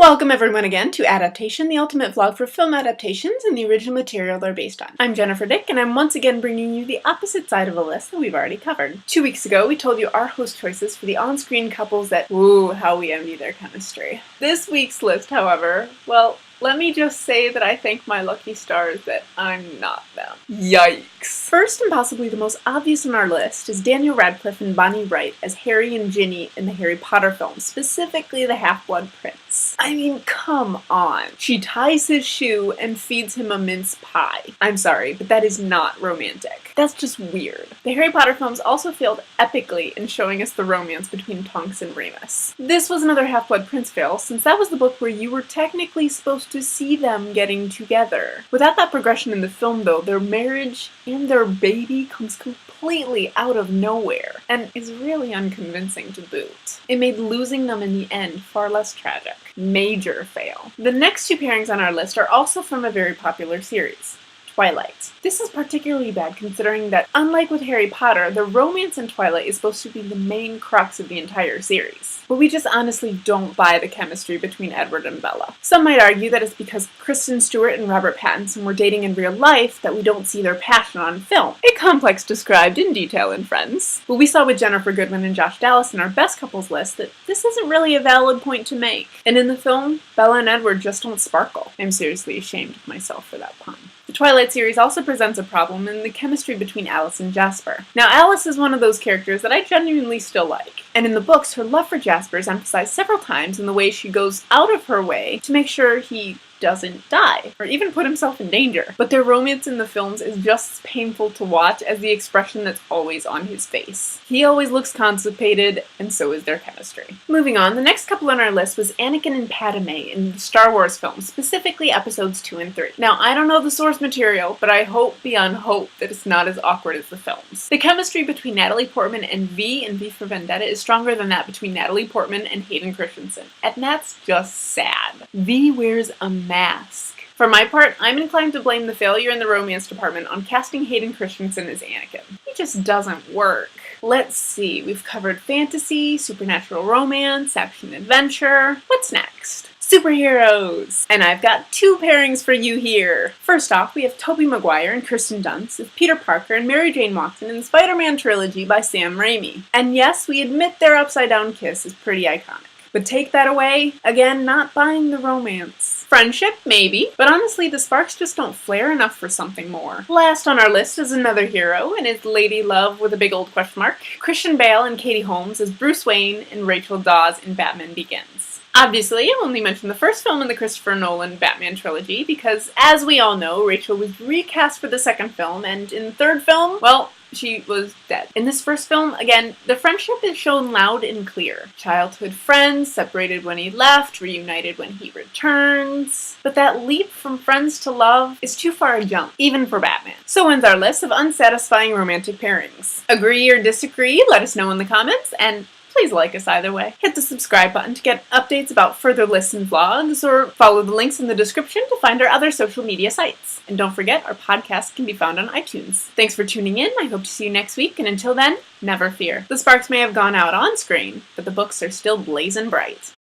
Welcome everyone again to Adaptation, the ultimate vlog for film adaptations and the original material they're based on. I'm Jennifer Dick, and I'm once again bringing you the opposite side of a list that we've already covered. 2 weeks ago, we told you our host choices for the on-screen couples that, ooh, how we envy their chemistry. This week's list, however, well, let me just say that I thank my lucky stars that I'm not them. Yikes. First and possibly the most obvious on our list is Daniel Radcliffe and Bonnie Wright as Harry and Ginny in the Harry Potter films, specifically the Half-Blood Prince. I mean, come on. She ties his shoe and feeds him a mince pie. I'm sorry, but that is not romantic. That's just weird. The Harry Potter films also failed epically in showing us the romance between Tonks and Remus. This was another Half-Blood Prince fail, since that was the book where you were technically supposed to see them getting together. Without that progression in the film, though, their marriage and their baby comes completely out of nowhere, and is really unconvincing to boot. It made losing them in the end far less tragic. Major fail. The next two pairings on our list are also from a very popular series, Twilight. This is particularly bad considering that, unlike with Harry Potter, the romance in Twilight is supposed to be the main crux of the entire series. But we just honestly don't buy the chemistry between Edward and Bella. Some might argue that it's because Kristen Stewart and Robert Pattinson were dating in real life that we don't see their passion on film. A complex described in detail in Friends. But we saw with Jennifer Goodwin and Josh Dallas in our best couples list that this isn't really a valid point to make. And in the film, Bella and Edward just don't sparkle. I'm seriously ashamed of myself for that pun. The Twilight series also presents a problem in the chemistry between Alice and Jasper. Now, Alice is one of those characters that I genuinely still like, and in the books, her love for Jasper is emphasized several times in the way she goes out of her way to make sure he doesn't die, or even put himself in danger. But their romance in the films is just as painful to watch as the expression that's always on his face. He always looks constipated, and so is their chemistry. Moving on, the next couple on our list was Anakin and Padme in the Star Wars films, specifically episodes 2 and 3. Now, I don't know the source material, but I hope beyond hope that it's not as awkward as the films. The chemistry between Natalie Portman and V in V for Vendetta is stronger than that between Natalie Portman and Hayden Christensen, and that's just sad. V wears a mask. For my part, I'm inclined to blame the failure in the romance department on casting Hayden Christensen as Anakin. He just doesn't work. Let's see, we've covered fantasy, supernatural romance, action-adventure. What's next? Superheroes! And I've got 2 pairings for you here. First off, we have Tobey Maguire and Kirsten Dunst as Peter Parker and Mary Jane Watson in the Spider-Man trilogy by Sam Raimi. And yes, we admit their upside-down kiss is pretty iconic. But take that away, again, not buying the romance. Friendship, maybe, but honestly the sparks just don't flare enough for something more. Last on our list is another hero, and it's Lady Love with a big old question mark. Christian Bale and Katie Holmes as Bruce Wayne and Rachel Dawes in Batman Begins. Obviously, I only mentioned the first film in the Christopher Nolan Batman trilogy because, as we all know, Rachel was recast for the second film, and in the third film, well, she was dead. In this first film, again, the friendship is shown loud and clear. Childhood friends, separated when he left, reunited when he returns. But that leap from friends to love is too far a jump, even for Batman. So ends our list of unsatisfying romantic pairings. Agree or disagree? Let us know in the comments, and please like us either way. Hit the subscribe button to get updates about further lists and vlogs, or follow the links in the description to find our other social media sites. And don't forget, our podcast can be found on iTunes. Thanks for tuning in. I hope to see you next week, and until then, never fear. The sparks may have gone out on screen, but the books are still blazing bright.